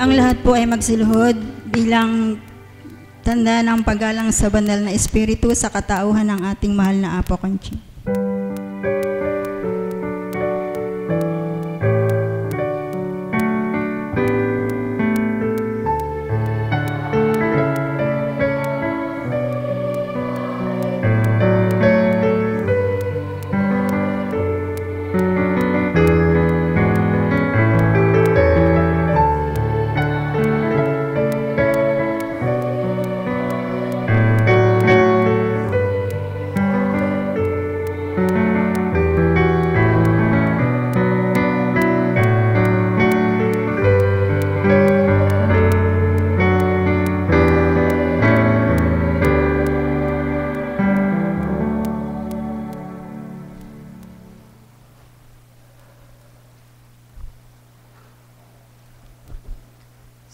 Ang lahat po ay magsiluhod bilang tanda ng paggalang sa banal na espiritu sa katauhan ng ating mahal na Apo Conching.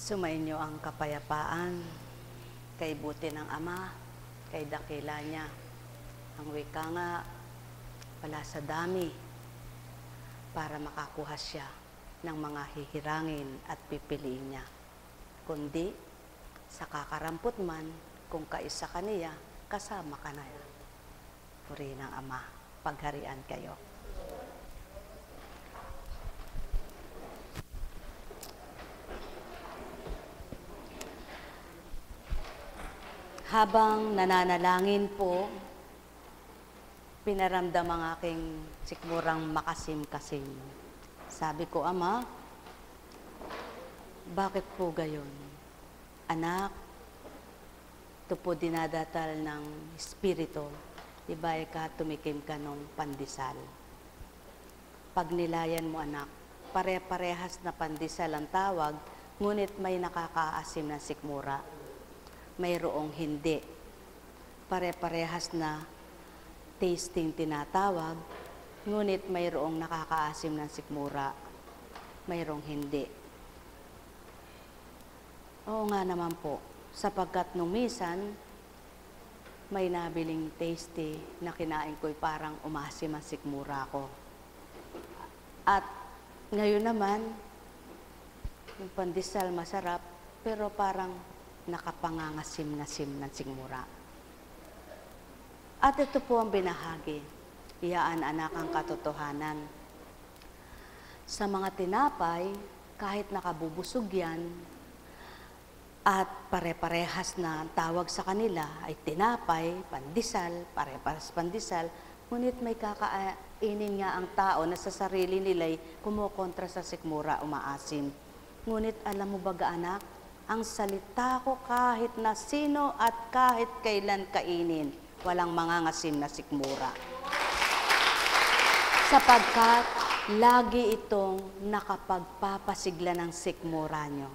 Sumainyo ang kapayapaan, kay buti ng Ama, kay dakila niya. Ang wika nga, wala sa dami, para makakuha siya ng mga hihirangin at pipiliin niya. Kundi, sa kakarampot man, kung kaisa ka niya, kasama ka na. Puri ng Ama, pagharian kayo. Habang nananalangin po, pinaramdam ang aking sikmurang makasim-kasim. Sabi ko, Ama, bakit po gayon? Anak, ito po dinadatal ng Espiritu. Diba ka tumikim ka nung pandesal. Pag nilayan mo, anak, pare-parehas na pandesal ang tawag, ngunit may nakakaasim na sikmura. Mayroong hindi. Pare-parehas na tasting tinatawag, ngunit mayroong nakakaasim ng sikmura. Mayroong hindi. Oo nga naman po, sapagkat nung minsan, may nabiling tasty na kinain ko'y parang umasim ang sikmura ko. At ngayon naman, yung pandesal masarap, pero parang nakapangangasim-ngasim ng sikmura. At ito po ang binahagi. Iyaan anak ang katotohanan. Sa mga tinapay, kahit nakabubusog yan, at pare-parehas na tawag sa kanila ay tinapay, pandesal, pare-parehas pandesal, ngunit may kakainin nga ang tao na sa sarili nila'y kumukontra sa sikmura, umaasim. Ngunit alam mo ba anak, ang salita ko kahit na sino at kahit kailan kainin, walang mangangasim na sikmura. Sapagkat lagi itong nakapagpapasigla ng sikmura nyo.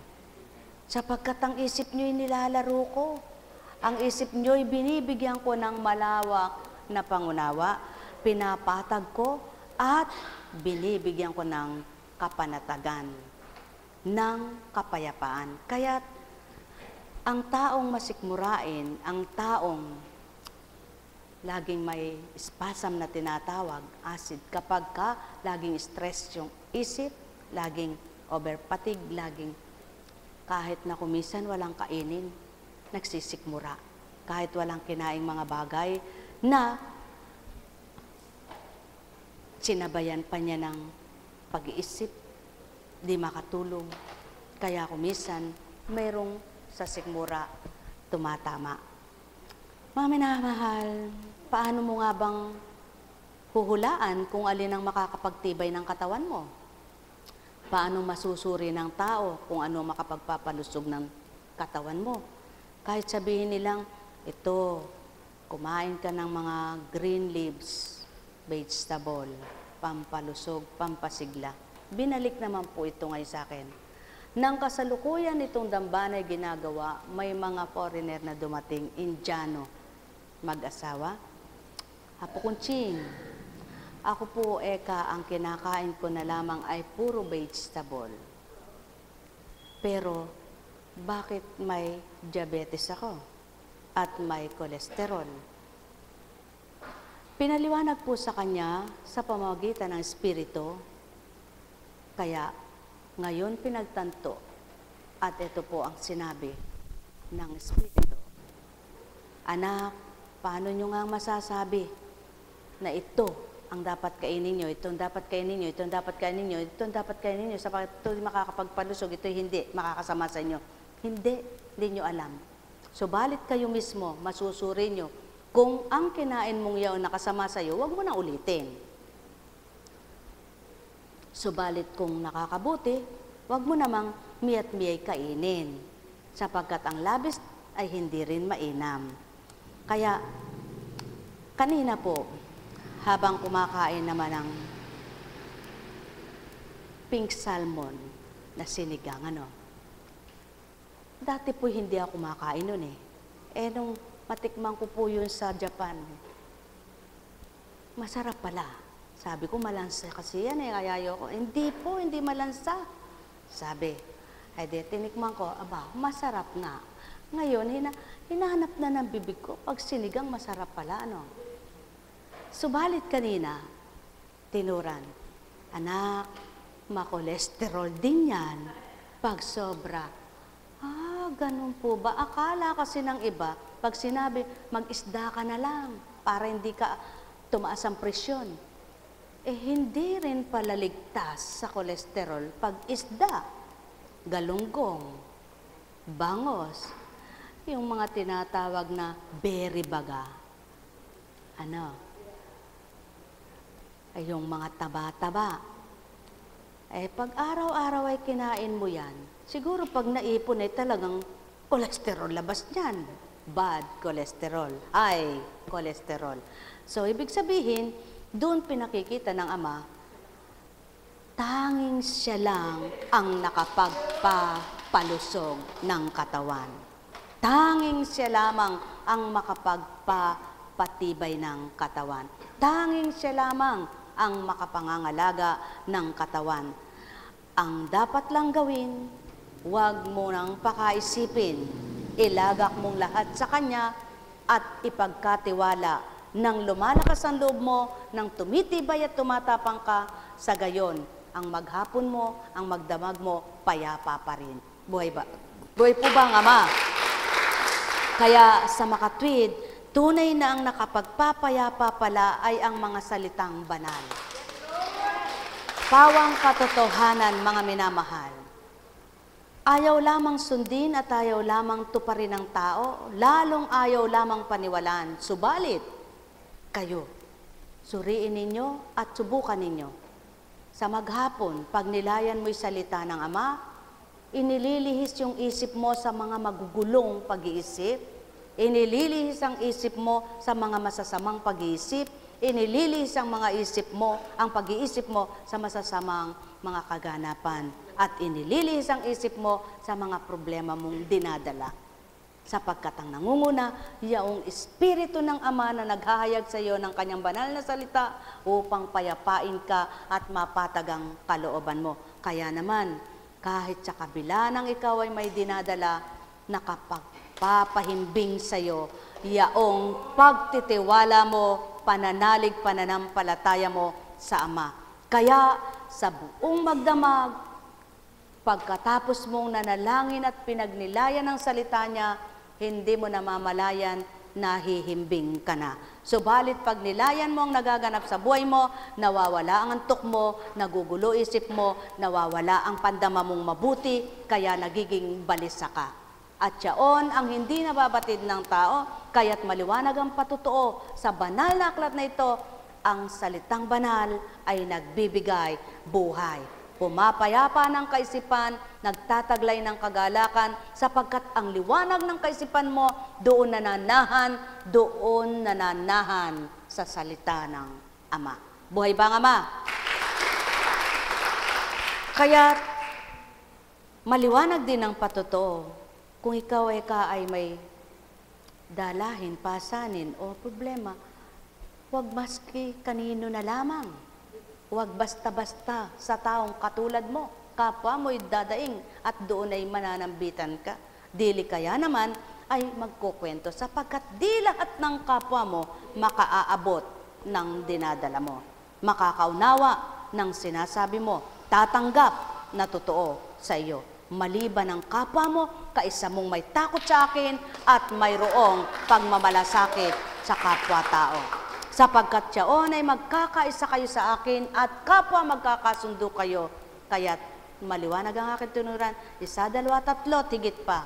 Sapagkat ang isip nyo'y nilalaro ko. Ang isip nyo'y binibigyan ko ng malawak na pangunawa, pinapatag ko at binibigyan ko ng kapanatagan, ng kapayapaan. Kaya't ang taong masikmurain, ang taong laging may spasm na tinatawag, acid, kapag ka laging stress yung isip, laging overpatig, laging kahit na kumisan walang kainin, nagsisikmura. Kahit walang kinaing mga bagay na sinabayan pa niya ng pag-iisip, di makatulong. Kaya kumisan, mayroong sa sikmura tumatama. Mga minamahal, paano mo nga bang huhulaan kung alin ang makakapagtibay ng katawan mo? Paano masusuri ng tao kung ano makapagpapalusog ng katawan mo? Kahit sabihin nilang, ito, kumain ka ng mga green leaves, vegetable, pampalusog, pampasigla. Binalik naman po ito ngayon sa akin. Nang kasalukuyan itong dambanay ginagawa, may mga foreigner na dumating, Indiano, mag-asawa. Apo Conching, ako po ang kinakain ko na lamang ay puro vegetable. Pero, bakit may diabetes ako? At may kolesterol? Pinaliwanag po sa kanya sa pamamagitan ng Espiritu. Kaya, ngayon pinagtanto At ito po ang sinabi ng Espiritu. Anak, paano nyo nga masasabi na ito ang dapat kainin nyo, itong dapat kainin nyo, itong dapat kainin nyo, itong dapat kainin nyo, sapagkat ito makakapagpalusog, ito hindi makakasama sa inyo. Hindi nyo alam. Subalit kayo mismo, masusuri nyo, kung ang kinain mong yaon nakasama sa iyo, huwag mo na ulitin. Subalit kung nakakabuti, huwag mo namang miyat-miyay kainin, sapagkat ang labis ay hindi rin mainam. Kaya, kanina po, habang kumakain naman ng pink salmon na sinigang, dati po hindi ako kumakain nun eh. Nung matikman ko po yun sa Japan, masarap pala. Sabi ko, malansa kasi yan eh, kaya ayoko. Hindi po, hindi malansa. Sabi, ay di, tinikman ko, aba, masarap nga. Ngayon, hinahanap na ng bibig ko, pag sinigang, masarap pala, Subalit kanina, tinuran, anak, makolesterol din yan, pag sobra. Ganun po ba? Akala kasi ng iba, pag sinabi, mag-isda ka na lang, para hindi ka tumaas ang presyon. Hindi rin pala ligtas sa kolesterol pag isda, galunggong, bangos, yung mga tinatawag na berry baga. Ay yung mga taba-taba. Pag araw-araw ay kinain mo yan, siguro pag naipon ay talagang kolesterol labas niyan. Bad cholesterol, high cholesterol. So, ibig sabihin, doon pinakikita ng Ama, tanging siya lang ang nakapagpapalusog ng katawan. Tanging siya lamang ang makapagpapatibay ng katawan. Tanging siya lamang ang makapangangalaga ng katawan. Ang dapat lang gawin, huwag mo nang pakaisipin. Ilagak mong lahat sa Kanya at ipagkatiwala nang lumalakas ang loob mo, nang tumitibay at tumatapang ka, sa gayon, ang maghapon mo, ang magdamag mo, payapa pa rin. Buhay ba? Buhay po ba ang Ama? Kaya sa makatwid, tunay na ang nakapagpapayapa pala ay ang mga salitang banal. Pawang katotohanan, mga minamahal. Ayaw lamang sundin at ayaw lamang tuparin ng tao, lalong ayaw lamang paniwalaan. Subalit, kayo, suriin ninyo at subukan ninyo. Sa maghapon, pag nilayan mo'y salita ng Ama, inililihis yung isip mo sa mga magugulong pag-iisip, inililihis ang isip mo sa mga masasamang pag-iisip, inililihis ang mga isip mo, ang pag-iisip mo sa masasamang mga kaganapan, at inililihis ang isip mo sa mga problema mong dinadala. Sapagkat ang nangunguna, yaong Espiritu ng Ama na naghahayag sa iyo ng Kanyang banal na salita upang payapain ka at mapatag ang kalooban mo. Kaya naman, kahit sa kabila ng ikaw ay may dinadala, nakapagpapahimbing sa iyo, yaong pagtitiwala mo, pananalig, pananampalataya mo sa Ama. Kaya sa buong magdamag, pagkatapos mong nanalangin at pinagnilayan ng salita niya, hindi mo namamalayan, nahihimbing ka na. Subalit pag nilayan mo ang nagaganap sa buhay mo, nawawala ang antok mo, nagugulo isip mo, nawawala ang pandama mong mabuti, kaya nagiging balisa ka. At yaon ang hindi nababatid ng tao, kaya't maliwanag ang patutuo sa banal na aklat na ito, ang salitang banal ay nagbibigay buhay. Pumapayapa ng kaisipan, nagtataglay ng kagalakan, sapagkat ang liwanag ng kaisipan mo doon nananahan sa salita ng Ama. Buhay ba ang Ama? Kaya maliwanag din ang patutuo. Kung ikaw ay may dalahin, pasanin o problema, huwag maski kanino na lamang. Huwag basta-basta sa taong katulad mo. Kapwa mo'y dadaing at doon ay mananambitan ka. Dili kaya naman ay magkukwento sapagkat di lahat ng kapwa mo makaaabot ng dinadala mo. Makakaunawa ng sinasabi mo, tatanggap na totoo sa iyo. maliban ng kapwa mo, kaisa mong may takot sa akin at mayroong pagmamalasakit sa kapwa-tao. Sapagkat siyaon ay magkakaisa kayo sa akin at kapwa magkakasundo kayo, kaya't maliwanag ang aking tunuran, 1, 2, 3, tigit pa,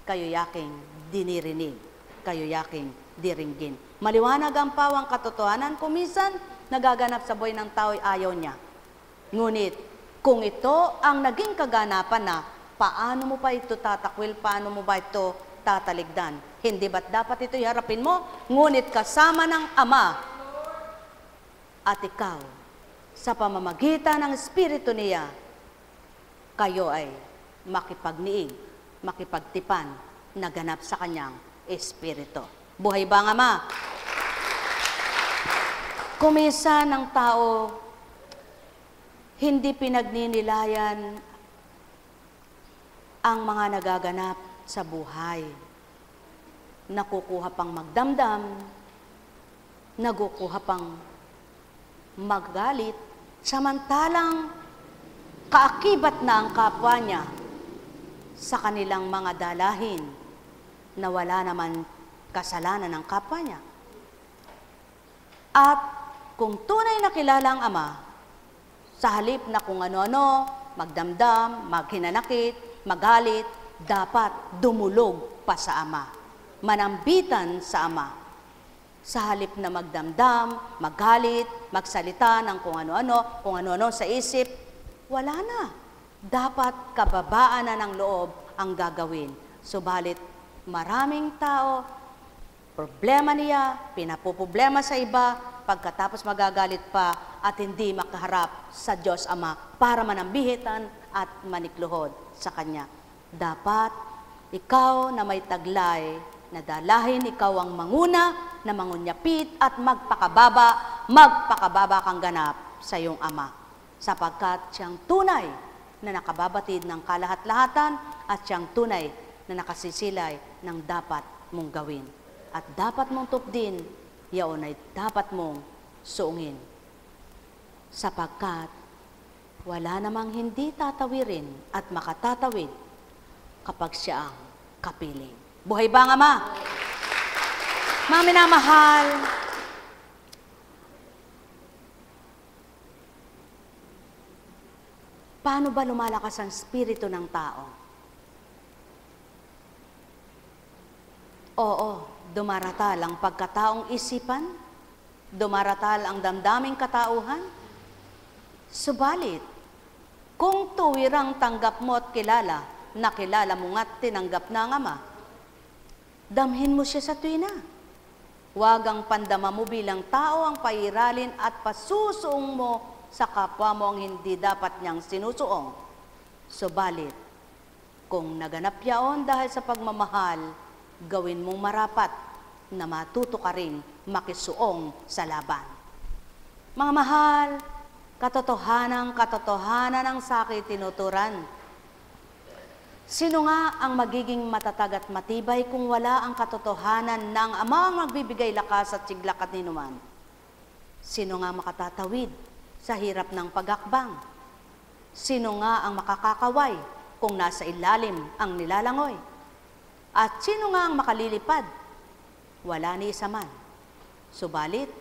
kayo yaking dinirinig, kayo yaking diringgin. Maliwanag ang pawang katotohanan, kumisan nagaganap sa buhay ng tao ay ayaw niya. Ngunit, kung ito ang naging kaganapan na, paano mo pa ito tatakwil, paano mo ba ito tataligdan? Hindi ba't dapat ito iharapin mo? Ngunit kasama ng Ama at ikaw, sa pamamagitan ng Espiritu niya, kayo ay makipagniig, makipagtipan, naganap sa kanyang Espiritu. Buhay ba ang Ama? Kumisa ng tao, hindi pinagninilayan ang mga nagaganap sa buhay. Nakukuha pang magdamdam, nakukuha pang maggalit, samantalang kaakibat na ang kapwa niya sa kanilang mga dalahin na wala naman kasalanan ng kapwa niya. At kung tunay na kilala ang Ama, sa halip na kung ano-ano, magdamdam, maghinanakit, magalit, dapat dumulog pa sa Ama. Manambitan sa Ama. Sa halip na magdamdam, magalit, magsalita ng kung ano-ano sa isip, wala na. Dapat kababaan na ng loob ang gagawin. Subalit, maraming tao, problema niya, pinapoproblema sa iba, pagkatapos magagalit pa at hindi makaharap sa Diyos Ama para manambihitan at manikluhod sa Kanya. Dapat ikaw na may taglay na dalahin, ikaw ang manguna na mangunyapit at magpakababa kang ganap sa iyong Ama. Sapagkat siyang tunay na nakababatid ng kalahat-lahatan at siyang tunay na nakasisilay ng dapat mong gawin. At dapat mong tupdin, yaon ay dapat mong suungin. Sapagkat wala namang hindi tatawirin at makatatawid kapag siya ang kapiling. Buhay ba ang Ama? Mga minamahal, paano ba lumalakas ang spirito ng tao? Oo, dumaratal ang pagkataong isipan, dumaratal ang damdaming katauhan. Subalit, kung tuwirang tanggap mo at kilala, nakilala mo nga't tinanggap na ang Ama, damhin mo siya sa tuwina. Huwag ang pandama mo bilang tao ang pairalin at pasusuong mo sa kapwa mo ang hindi dapat niyang sinusuong. Subalit, kung naganap yaon dahil sa pagmamahal, gawin mong marapat na matuto ka rin makisuong sa laban. Mga mahal, katotohanan ng sakit tinuturan. Sino nga ang magiging matatag at matibay kung wala ang katotohanan ng Ama ang magbibigay lakas at siglak at ninuman? Sino nga makatatawid sa hirap ng pag-akbang? Sino nga ang makakakaway kung nasa ilalim ang nilalangoy? At sino nga ang makalilipad? Wala ni isa man. Subalit,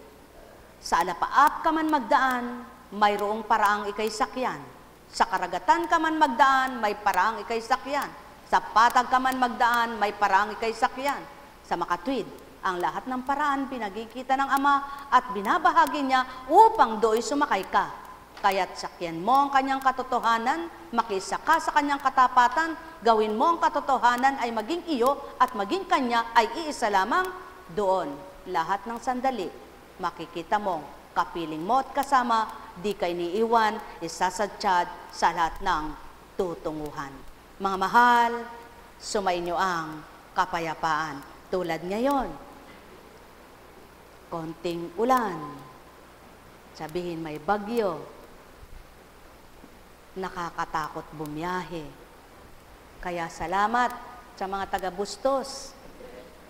sa alapaap ka man magdaan, mayroong paraang ikay sakyan. Sa karagatan ka man magdaan, may paraang ikay sakyan. Sa patag ka man magdaan, may paraang ikay sakyan. Sa makatwid, ang lahat ng paraan pinagkikita ng Ama at binabahagi niya upang do'y sumakay ka. Kaya't sakyan mo ang kanyang katotohanan, makisa ka sa kanyang katapatan, gawin mo ang katotohanan ay maging iyo at maging kanya ay iisa lamang. Doon, lahat ng sandali, makikita mo, kapiling mo at kasama, di kay niiwan, isasadyad sa lahat ng tutunguhan. Mga mahal, sumainyo ang kapayapaan. Tulad ngayon, konting ulan, sabihin may bagyo, nakakatakot bumiyahe. Kaya salamat sa mga taga-Bustos.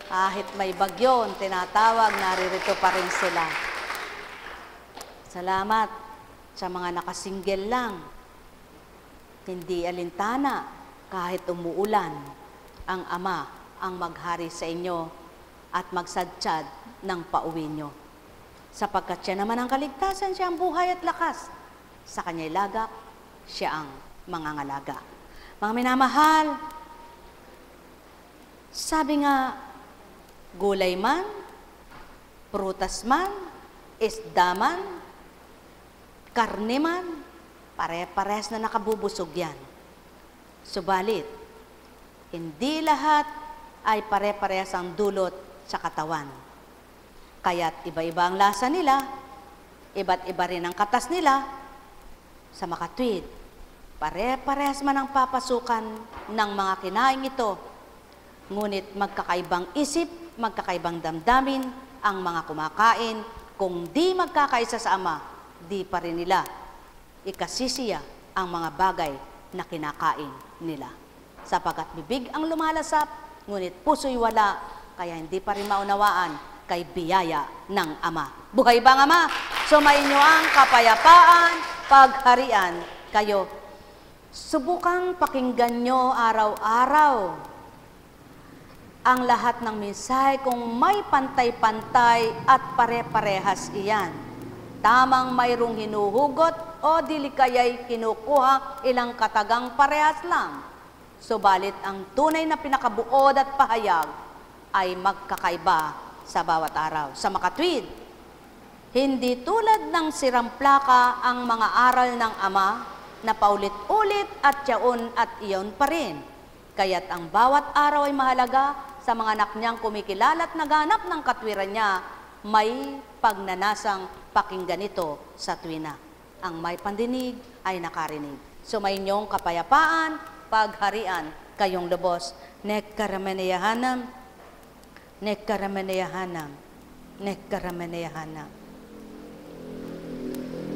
Kahit may bagyo, tinatawag, naririto pa rin sila. Salamat sa mga nakasinggel lang. Hindi alintana, kahit umuulan, ang Ama ang maghari sa inyo at magsadsyad ng pauwi nyo. Sapagkat siya naman ang kaligtasan, siya ang buhay at lakas. Sa kanya'y lagak, siya ang mangangalaga. Mga minamahal, sabi nga, gulay man, prutas man, isda man, karne man, pare-parehas na nakabubusog yan. Subalit, hindi lahat ay pare-parehas ang dulot sa katawan. Kaya't iba-iba ang lasa nila, iba't iba rin ang katas nila. Sa makatwid, pare-parehas man ang papasukan ng mga kinaing ito, ngunit magkakaibang isip, magkakaibang damdamin ang mga kumakain. Kung di magkakaisa sa Ama, di pa rin nila ikasisiya ang mga bagay na kinakain nila. Sapagkat bibig ang lumalasap, ngunit puso'y wala, kaya hindi pa rin maunawaan kay biyaya ng Ama. Buhay ba ang Ama? Sumayin niyo ang kapayapaan, pagharian kayo. Subukang pakinggan nyo araw-araw ang lahat ng mensahe kung may pantay-pantay at pare-parehas iyan. Tamang mayroong hinuhugot o dili kaya'y kinukuha ilang katagang parehas lang. Subalit ang tunay na pinakabuod at pahayag ay magkakaiba sa bawat araw. Sa makatwid, hindi tulad ng siramplaka ang mga aral ng Ama na paulit-ulit at yaon at iyon pa rin. Kaya't ang bawat araw ay mahalaga sa mga anak niyang kumikilala at naghanap ng katwiran niya, may pagnanasang pakinggan ito sa tuwina. Ang may pandinig ay nakarinig. Sumayin niyong kapayapaan, pagharian kayong lubos. Nekkarameneyahanam, nekkarameneyahanam, nekkarameneyahanam.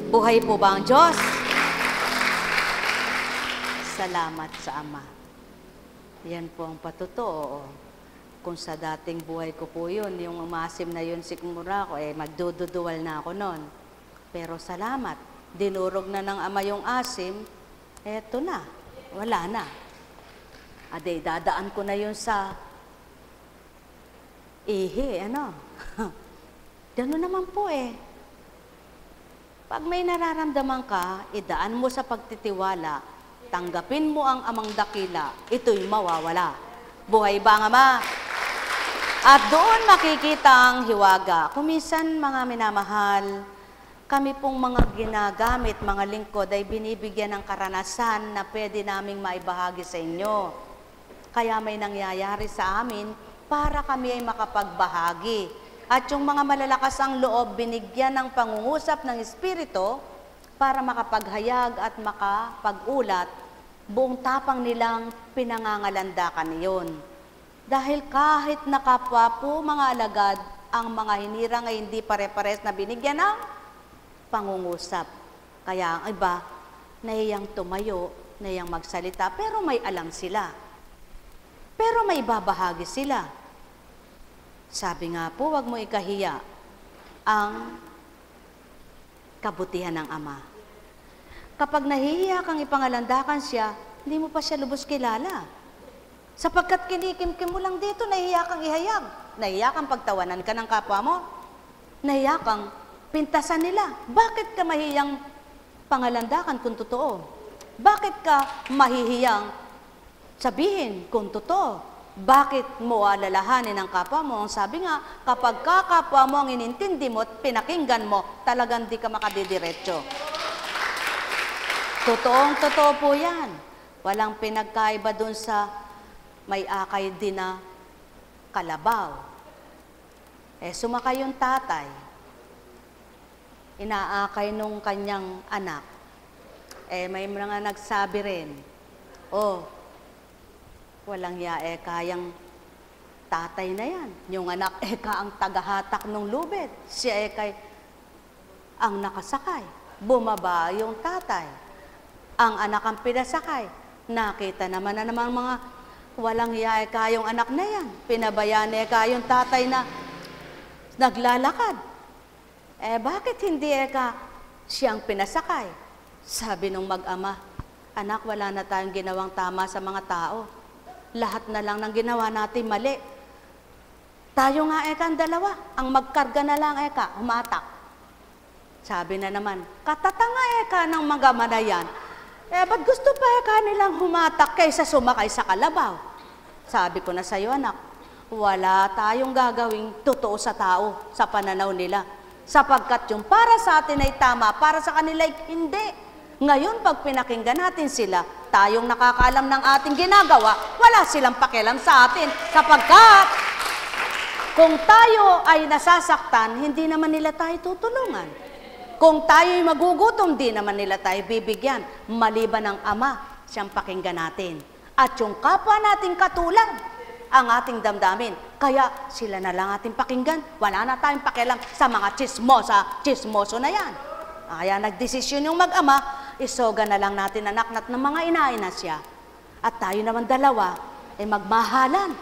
Buhay po ba ang Diyos? Salamat sa Ama. Yan po ang patotoo. Kung sa dating buhay ko po yun, yung umasim na yun sikmura ko, magdududuwal na ako nun. Pero salamat, dinurog na ng Ama yung asim, eto na, wala na. Ade, dadaan ko na yun sa ihi, ano? Gano'n naman po Pag may nararamdaman ka, idaan mo sa pagtitiwala, tanggapin mo ang Amang dakila, ito'y mawawala. Buhay ba ang Ama? At doon makikita ang hiwaga. Kuminsan, mga minamahal, kami pong mga ginagamit, mga lingkod, ay binibigyan ng karanasan na pwede naming maibahagi sa inyo. Kaya may nangyayari sa amin para kami ay makapagbahagi. At yung mga malalakas ang loob, binigyan ng pangungusap ng Espiritu para makapaghayag at makapag-ulat, buong tapang nilang pinangangalandakan iyon. Dahil kahit nakapwa po mga alagad, ang mga hinirang ay hindi pare-pares na binigyan ng pangungusap. Kaya ang iba, nahiyang tumayo, nahiyang magsalita, pero may alam sila. Pero may babahagi sila. Sabi nga po, wag mo ikahiya ang kabutihan ng Ama. Kapag nahihiya kang ipangalandakan siya, hindi mo pa siya lubos kilala. Sapagkat kinikimkim mo lang dito, nahihiya kang ihayag. Nahihiya kang pagtawanan ka ng kapwa mo. Nahihiya kang pintasan nila. Bakit ka mahihiyang pangalandakan kung totoo? Bakit ka mahihiyang sabihin kung totoo? Bakit mo alalahanin ang kapwa mo? Ang sabi nga, kapag kakapwa mo ang inintindi mo at pinakinggan mo, talagang di ka makadidiretso. Totoong-totoo po yan. Walang pinagkaiba dun sa may akay din na kalabaw. Sumakay yung tatay. Inaakay nung kanyang anak. May mga nagsabi rin, walang kayang tatay na yan. Yung anak, ang tagahatak ng lubid. Siya kay ang nakasakay. Bumaba yung tatay. Ang anak ang pinasakay. Nakita naman na namang mga walang kayong anak na yan. Pinabayaan kayong tatay na naglalakad. Bakit hindi siyang pinasakay? Sabi nung mag-ama, Anak, wala na tayong ginawang tama sa mga tao. Lahat na lang ng ginawa natin mali. Tayo nga ang dalawa, ang magkarga na lang humatak. Sabi na naman, katatanga ng mga manayan. Ba't gusto pa nilang humatak kaysa sumakay sa kalabaw? Sabi ko na sa'yo, anak, wala tayong gagawing totoo sa tao sa pananaw nila. Sapagkat yung para sa atin ay tama, para sa kanila ay hindi. Ngayon, pag pinakinggan natin sila, tayong nakakaalam ng ating ginagawa, wala silang pakialam sa atin. Sapagkat, kung tayo ay nasasaktan, hindi naman nila tayo tutulungan. Kung tayo ay magugutom, di naman nila tayo bibigyan. Maliban ng Ama, siyang pakinggan natin. At yung kapwa nating katulad, ang ating damdamin. Kaya sila na lang ating pakinggan. Wala na tayong pakialam sa mga chismoso na yan. Kaya nagdesisyon yung mag-ama, isoga na lang natin anak ng mga inaina siya. At tayo naman dalawa ay magmahalan.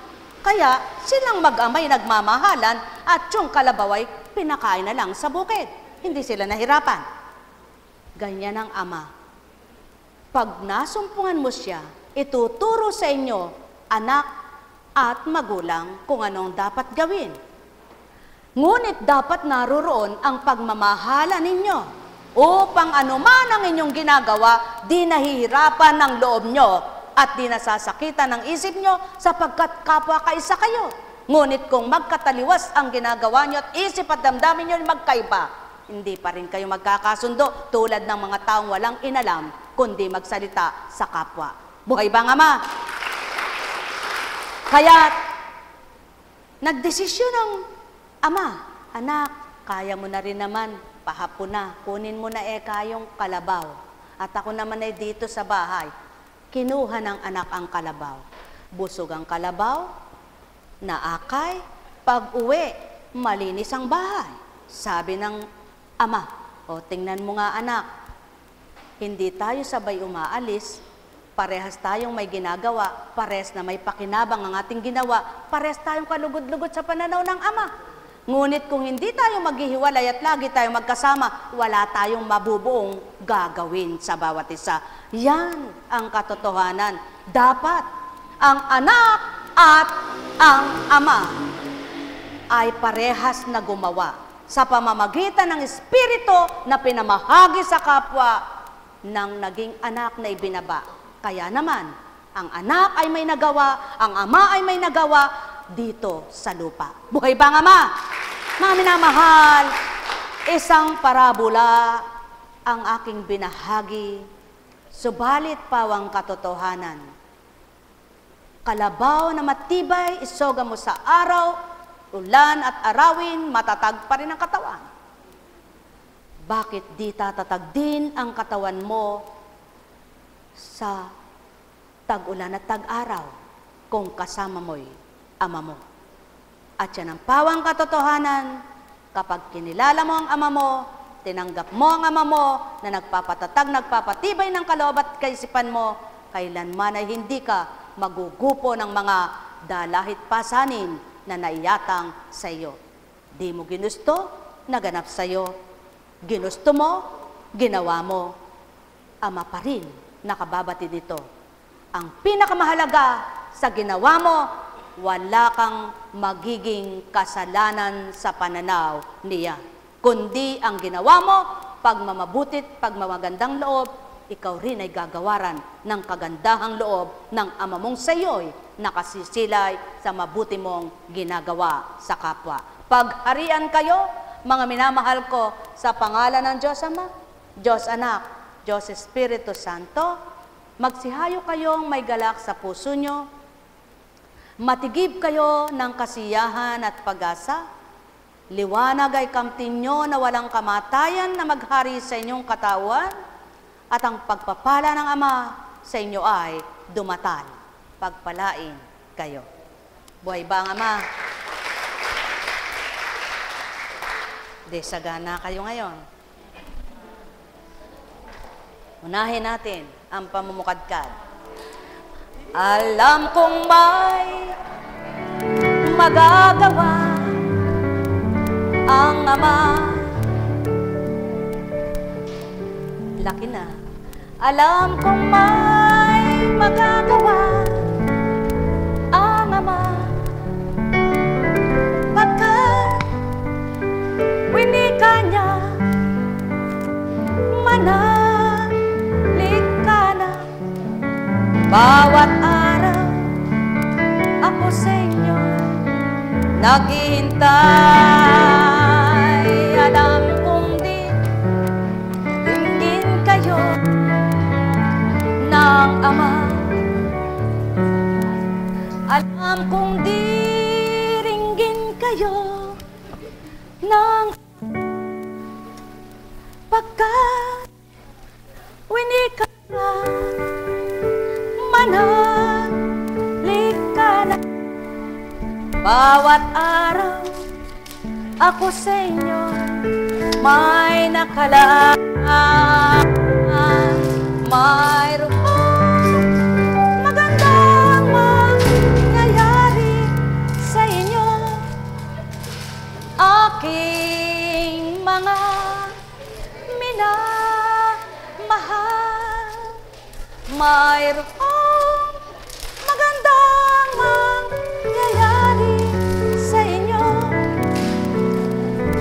Kaya silang mag-amay nagmamahalan at yung kalabaw ay pinakain na lang sa bukid. Hindi sila nahirapan. Ganyan ang Ama. Pag nasumpungan mo siya, ituturo sa inyo, anak at magulang, kung anong dapat gawin. Ngunit dapat naroroon ang pagmamahala ninyo upang anuman ang inyong ginagawa, di nahihirapan ng loob nyo at di nasasakitan ng isip nyo sapagkat kapwa kaisa kayo. Ngunit kung magkataliwas ang ginagawa nyo at isip at damdamin nyo magkaiba, hindi pa rin kayo magkakasundo tulad ng mga taong walang inalam kundi magsalita sa kapwa. Buhay ba ang Ama? Kaya nagdesisyon ng Ama, anak, kaya mo na rin naman, pahapon na, kunin mo na yung kalabaw. At ako naman ay dito sa bahay. Kinuha ng anak ang kalabaw. Busog ang kalabaw, naakay, pag-uwi, malinis ang bahay. Sabi ng Ama, tingnan mo nga anak, hindi tayo sabay umaalis, parehas tayong may ginagawa, parehas na may pakinabang ang ating ginawa, parehas tayong kalugod-lugod sa pananaw ng Ama. Ngunit kung hindi tayo maghihiwalay at lagi tayong magkasama, wala tayong mabubuong gagawin sa bawat isa. Yan ang katotohanan. Dapat ang anak at ang Ama ay parehas na gumawa sa pamamagitan ng Espiritu na pinamahagi sa kapwa ng naging anak na ibinaba. Kaya naman, ang anak ay may nagawa, ang Ama ay may nagawa dito sa lupa. Buhay ba ang Ama? Mga minamahal, isang parabola ang aking binahagi, subalit pawang katotohanan. Kalabaw na matibay, isoga mo sa araw, ulan at arawin, matatag pa rin ang katawan. Bakit di tatatag din ang katawan mo sa tag-ulan at tag-araw kung kasama mo'y Ama mo? At yan ang pawang katotohanan, kapag kinilala mo ang Ama mo, tinanggap mo ang Ama mo na nagpapatatag, nagpapatibay ng kaloob at kaisipan mo, kailanman ay hindi ka magugupo ng mga dalahit pasanin na naiyatang sa iyo. Di mo ginusto, naganap sa iyo. Ginusto mo, ginawa mo. Ama pa rin nakababati dito. Ang pinakamahalaga sa ginawa mo, wala kang magiging kasalanan sa pananaw niya. Kundi ang ginawa mo, pagmamabutit, pagmamagandang loob, ikaw rin ay gagawaran ng kagandahang loob ng Ama mong sa iyo'y nakasisilay sa mabuti mong ginagawa sa kapwa. Pagharian kayo, mga minamahal ko, sa pangalan ng Diyos Ama, Diyos Anak, Diyos Espiritu Santo, magsihayo kayong may galak sa puso nyo, matigib kayo ng kasiyahan at pag-asa, liwanag ay kamtin nyo na walang kamatayan na maghari sa inyong katawan, at ang pagpapala ng Ama sa inyo ay dumatal. Pagpalain kayo. Buhay ba ang Ama? Desagana kayo ngayon. Unahin natin ang pamumukadkad. Alam kong may magagawa ang Ama. Laki na. Alam kong may magagawa ang Ama, pagkat winika niya, manalig ka na. Bawat araw ako sa inyo naghihintay. Alam kong dinggin kayo ng Ama. Alam kong diringgin kayo ng pagkat winika na, manalig ka na. Bawat araw ako sa inyo may nakalaan. Mayroong magandang mangyayari sa inyo, aking mga minamahal. Mayroong magandang mangyayari sa inyo,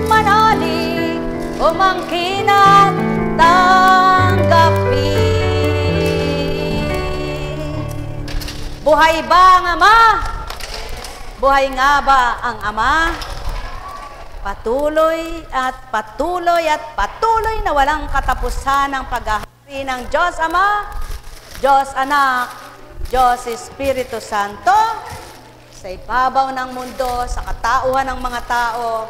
manalig o mangkin at tanggapin. Buhay ba ang Ama? Buhay nga ba ang Ama? Patuloy at patuloy at patuloy na walang katapusan ang paghahari ng Diyos Ama, Diyos Anak, Diyos Espiritu Santo, sa ibabaw ng mundo, sa katauhan ng mga tao.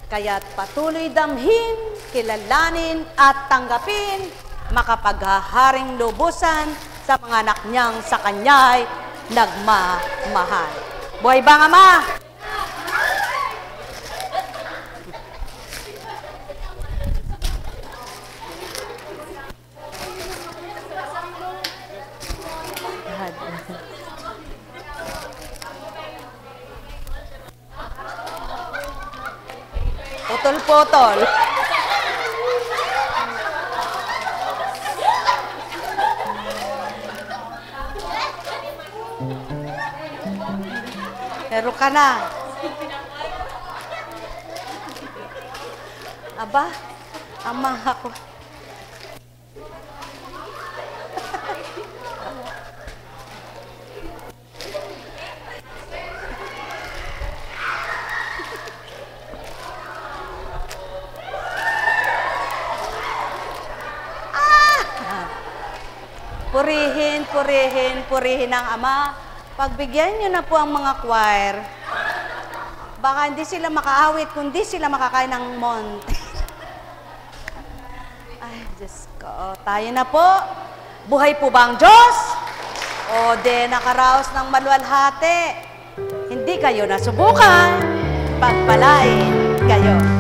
Kaya't patuloy damhin, kilalanin at tanggapin, makapaghaharing lubusan sa mga anak niyang sa Kanya'y nagmamahal. Buhay ba ang Ama? Putol-putol. Pero ka na. Aba, Ama ako. Purihin, purihin, purihin ang Ama. Pagbigyan niyo na po ang mga choir. Baka hindi sila makaawit, kundi sila makakain ng monte. Ay, Diyos ko. Tayo na po. Buhay po ba ang Diyos? O de nakaraos ng maluwalhati? Hindi kayo nasubukan. Pagpalain kayo.